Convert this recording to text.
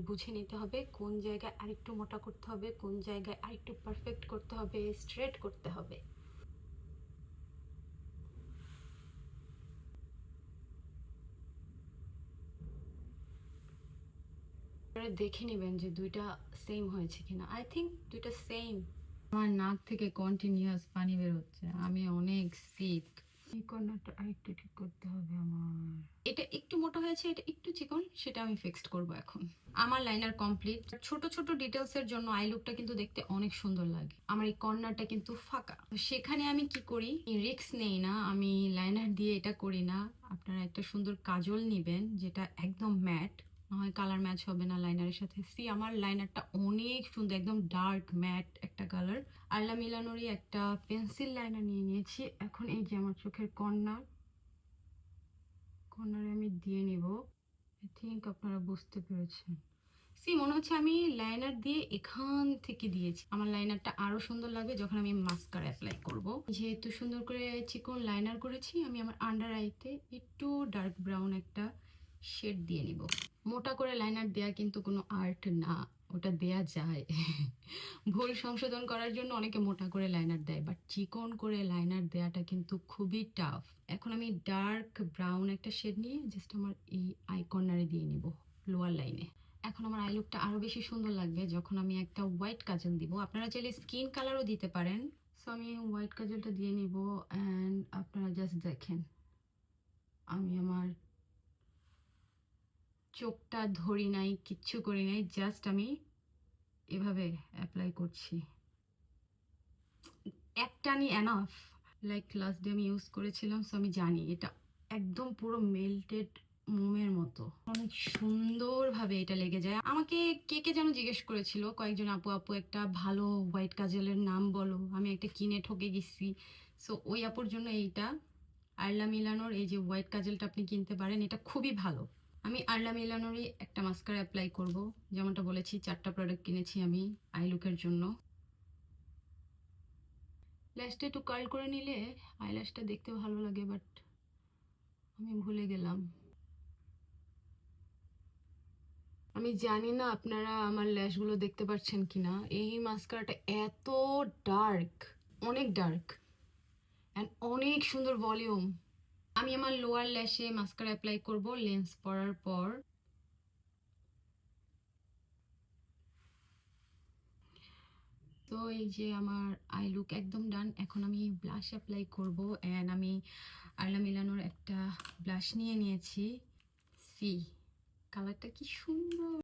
বুঝে নিতে হবে কোন জায়গায় আরেকটু মোটা করতে হবে, কোন জায়গায় আরেকটু পারফেক্ট করতে হবে, স্ট্রেট করতে হবে। দেখে নেবেন যে দুইটা সেম হয়েছে কিনা। আই থিঙ্ক দুইটা সেম। আমার নাক থেকে কন্টিনিউয়াস পানি বের হচ্ছে, আমি অনেক সিক। এই কর্নারটা আরেকটু ঠিক করতে হবে আমার। এটা একটু মোটা হয়েছে, এটা একটু চিকন, সেটা আমি ফিক্সড করব এখন। আমার লাইনার কমপ্লিট। ছোট ছোট ডিটেলস এর জন্য আই লুকটা কিন্তু দেখতে অনেক সুন্দর লাগে। আমার এই কর্নারটা কিন্তু ফাঁকা, সেখানে আমি কি করি, রিস্ক নেই না, আমি লাইনার দিয়ে এটা করি না। আপনারা একটা সুন্দর কাজল নেবেন যেটা একদম ম্যাট, নয় কালার ম্যাচ হবে না লাইনারের সাথে। সি আমার লাইনারটা অনেক সুন্দর, একদম ডার্ক ম্যাট একটা কালার। আরলা মিলানোরই একটা পেন্সিল লাইনার নিয়ে নিয়েছি। এখন এই যে আমার চোখের কর্নারে আমি দিয়ে নিব। আই থিঙ্ক আপনারা বুঝতে পেরেছেন। সি মনে হচ্ছে আমি লাইনার দিয়ে এখান থেকে দিয়েছি। আমার লাইনারটা আরো সুন্দর লাগবে যখন আমি মাস্কারা অ্যাপ্লাই করব। যেহেতু সুন্দর করে চিকন লাইনার করেছি, আমি আমার আন্ডার আইতে একটু ডার্ক ব্রাউন একটা শেড দিয়ে নিব। মোটা করে লাইনার দেয়া কিন্তু কোনো আর্ট না, ওটা দেয়া যায়। ভুল সংশোধন করার জন্য অনেকে মোটা করে লাইনার দেয়, বাট চিকন করে লাইনার দেয়াটা কিন্তু খুবই টাফ। এখন আমি ডার্ক ব্রাউন একটা শেড নিয়ে জাস্ট আমার এই আই কর্নারে দিয়ে নিব, লোয়ার লাইনে। এখন আমার আই লুকটা আরো বেশি সুন্দর লাগবে যখন আমি একটা হোয়াইট কাজল দিব। আপনারা চাইলে স্কিন কালারও দিতে পারেন। সো আমি হোয়াইট কাজলটা দিয়ে নিব। অ্যান্ড আপনারা জাস্ট দেখেন আমি আমার চোখটা ধরি নাই, কিচ্ছু করি নাই, জাস্ট আমি এভাবে অ্যাপ্লাই করছি। একটানি এনাফ। লাইক লাস্ট ডে আমি ইউজ করেছিলাম, সো আমি জানি এটা একদম পুরো মেল্টেড মোমের মতো, অনেক সুন্দরভাবে এটা লেগে যায়। আমাকে কে কে যেন জিজ্ঞেস করেছিল কয়েকজন আপু, আপু একটা ভালো হোয়াইট কাজলের নাম বলো, আমি একটা কিনে ঠকে গেছি। সো ওই আপুর জন্য এইটা আরলা মিলানোর এই যে হোয়াইট কাজলটা আপনি কিনতে পারেন, এটা খুবই ভালো। আমি আরলা মিলানোরই একটা মাস্কারা অ্যাপ্লাই করব। যেমনটা বলেছি 4টা প্রোডাক্ট কিনেছি আমি আই লুকের জন্য। ল্যাশটা একটু কার্ল করে নিলে আইল্যাশটা দেখতে ভালো লাগে, বাট আমি ভুলে গেলাম। আমি জানি না আপনারা আমার ল্যাশগুলো দেখতে পাচ্ছেন কিনা। এই মাস্কারাটা এত ডার্ক, অনেক ডার্ক, অ্যান্ড অনেক সুন্দর ভলিউম। আমি আমার লোয়ার ল্যাশে মাস্কারা অ্যাপ্লাই করব লেন্স পরার পর। তো এই যে আমার আই লুক একদম ডান। এখন আমি ব্লাশ অ্যাপ্লাই করব, অ্যান্ড আমি আরলা মিলানোর একটা ব্লাশ নিয়ে নিয়েছি। সি কালারটা কি সুন্দর।